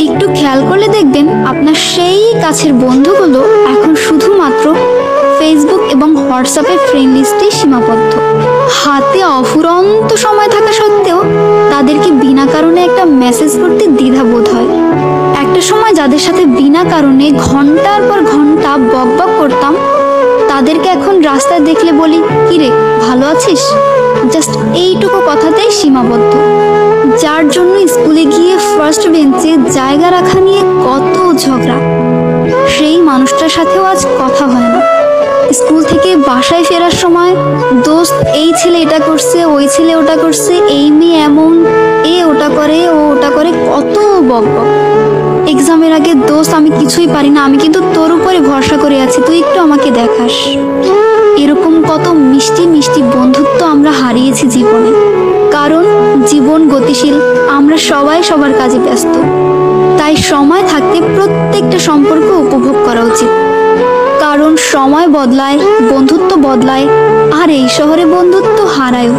একটু খেয়াল করলে দেখবেন আপনার সেই কাছের বন্ধুগুলো এখন শুধুমাত্র ফেসবুক এবং হোয়াটসঅ্যাপে ফ্রেন্ড লিস্টেই সীমাবদ্ধ। হাতে অফুরন্ত সময় থাকা সত্ত্বেও তাদেরকে বিনা কারণে একটা মেসেজ করতে দ্বিধাবোধ হয়। একটা সময় যাদের সাথে বিনা কারণে ঘন্টার পর ঘন্টা বকবক করতাম, তাদেরকে এখন রাস্তায় দেখলে বলি, কিরে ভালো আছিস, জাস্ট এইটুকু কথাতেই সীমাবদ্ধ। যার জন্য স্কুলে গিয়ে ফার্স্ট বেঞ্চে জায়গা রাখা নিয়ে কত ঝগড়া, সেই মানুষটার সাথেও আজ কথা হয় না। স্কুল থেকে বাসায় ফেরার সময় দোস্ত এই ছেলে এটা করছে, ওই ছেলে ওটা করছে, এই মেয়ে এমন, এ ওটা করে, ও ওটা করে, কত বকবক। এক্সামের আগে দোস্ত আমি কিছুই পারি না, আমি কিন্তু তোর উপরে ভরসা করে আছি, তুই একটু আমাকে দেখাস। এরকম কত মিষ্টি মিষ্টি বন্ধুত্ব আমরা হারিয়েছি জীবনে। কারণ জীবন গতিশীল, আমরা সবাই সবার কাজে ব্যস্ত। তাই সময় থাকতে প্রত্যেকটা সম্পর্ক উপভোগ করা উচিত। কারণ সময় বদলায়, বন্ধুত্ব বদলায়, আর এই শহরে বন্ধুত্ব হারায়ও।